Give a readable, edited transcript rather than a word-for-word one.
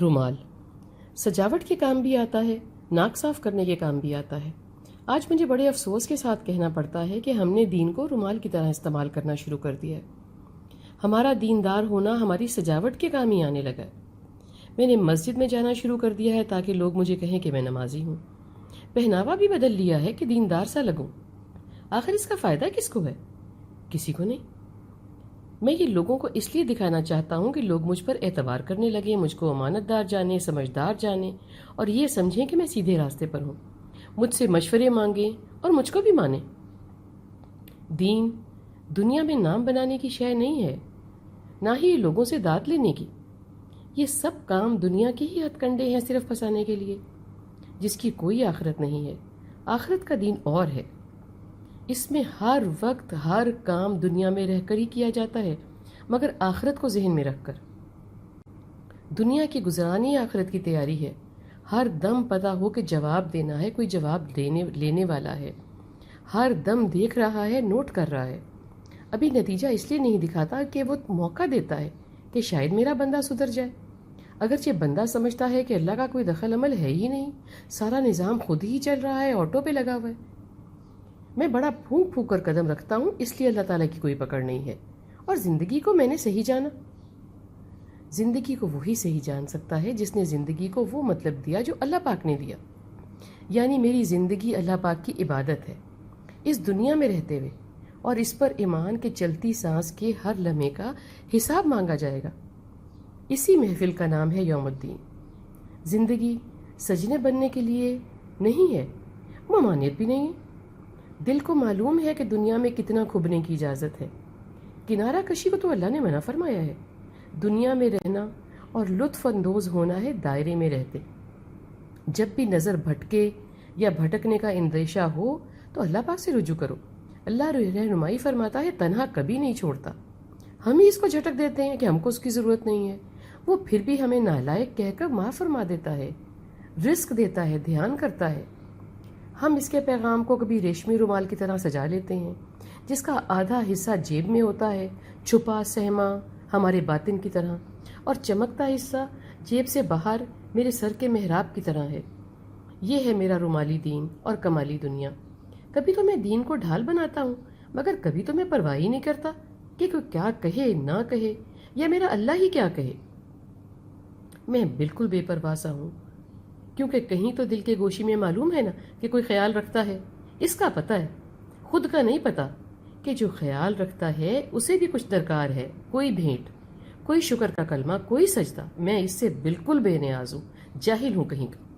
رومال سجاوٹ کے کام بھی آتا ہے، ناک صاف کرنے کے کام بھی آتا ہے۔ آج مجھے بڑے افسوس کے ساتھ کہنا پڑتا ہے کہ ہم نے دین کو رومال کی طرح استعمال کرنا شروع کر دیا ہے۔ ہمارا دیندار ہونا ہماری سجاوٹ کے کام ہی آنے لگا ہے۔ میں نے مسجد میں جانا شروع کر دیا ہے تاکہ لوگ مجھے کہیں کہ میں نمازی ہوں۔ پہناوا بھی بدل لیا ہے کہ دیندار سا لگوں۔ آخر اس کا فائدہ کس کو ہے؟ کسی کو نہیں۔ میں یہ لوگوں کو اس لیے دکھانا چاہتا ہوں کہ لوگ مجھ پر اعتبار کرنے لگیں، مجھ کو امانت دار جانیں، سمجھدار جانیں اور یہ سمجھیں کہ میں سیدھے راستے پر ہوں، مجھ سے مشورے مانگیں اور مجھ کو بھی مانیں۔ دین دنیا میں نام بنانے کی شے نہیں ہے، نہ ہی یہ لوگوں سے داد لینے کی۔ یہ سب کام دنیا کے ہی ہتھ کنڈے ہیں صرف پھنسانے کے لیے، جس کی کوئی آخرت نہیں ہے۔ آخرت کا دین اور ہے۔ اس میں ہر وقت ہر کام دنیا میں رہ کر ہی کیا جاتا ہے، مگر آخرت کو ذہن میں رکھ کر۔ دنیا کی گزرانی آخرت کی تیاری ہے۔ ہر دم پتہ ہو کہ جواب دینا ہے، کوئی جواب لینے والا ہے۔ ہر دم دیکھ رہا ہے، نوٹ کر رہا ہے۔ ابھی نتیجہ اس لیے نہیں دکھاتا کہ وہ موقع دیتا ہے کہ شاید میرا بندہ سدھر جائے۔ اگرچہ بندہ سمجھتا ہے کہ اللہ کا کوئی دخل عمل ہے ہی نہیں، سارا نظام خود ہی چل رہا ہے، آٹو پہ لگا ہوا ہے۔ میں بڑا پھونک پھونک کر قدم رکھتا ہوں، اس لیے اللہ تعالیٰ کی کوئی پکڑ نہیں ہے۔ اور زندگی کو میں نے صحیح جانا۔ زندگی کو وہی صحیح جان سکتا ہے جس نے زندگی کو وہ مطلب دیا جو اللہ پاک نے دیا، یعنی میری زندگی اللہ پاک کی عبادت ہے، اس دنیا میں رہتے ہوئے، اور اس پر ایمان کے چلتی سانس کے ہر لمحے کا حساب مانگا جائے گا۔ اسی محفل کا نام ہے یوم الدین۔ زندگی سجنے بننے کے لیے نہیں ہے، ممانعت بھی نہیں ہے۔ دل کو معلوم ہے کہ دنیا میں کتنا کھبنے کی اجازت ہے۔ کنارہ کشی کو تو اللہ نے منع فرمایا ہے۔ دنیا میں رہنا اور لطف اندوز ہونا ہے دائرے میں رہتے۔ جب بھی نظر بھٹکے یا بھٹکنے کا اندیشہ ہو تو اللہ پاک سے رجوع کرو۔ اللہ رہنمائی فرماتا ہے، تنہا کبھی نہیں چھوڑتا۔ ہم ہی اس کو جھٹک دیتے ہیں کہ ہم کو اس کی ضرورت نہیں ہے۔ وہ پھر بھی ہمیں نالائق کہہ کر معاف فرما دیتا ہے، رزق دیتا ہے، دھیان کرتا ہے۔ ہم اس کے پیغام کو کبھی ریشمی رومال کی طرح سجا لیتے ہیں، جس کا آدھا حصہ جیب میں ہوتا ہے، چھپا سہما ہمارے باطن کی طرح، اور چمکتا حصہ جیب سے باہر میرے سر کے محراب کی طرح ہے۔ یہ ہے میرا رومالی دین اور کمالی دنیا۔ کبھی تو میں دین کو ڈھال بناتا ہوں، مگر کبھی تو میں پرواہ ہی نہیں کرتا کہ کوئی کیا کہے نہ کہے، یا میرا اللہ ہی کیا کہے۔ میں بالکل بے پرواہ سا ہوں، کیونکہ کہیں تو دل کے گوشی میں معلوم ہے نا کہ کوئی خیال رکھتا ہے۔ اس کا پتہ ہے، خود کا نہیں پتہ کہ جو خیال رکھتا ہے اسے بھی کچھ درکار ہے، کوئی بھیٹ، کوئی شکر کا کلمہ، کوئی سجدہ۔ میں اس سے بالکل بے نیاز ہوں، جاہل ہوں کہیں کا۔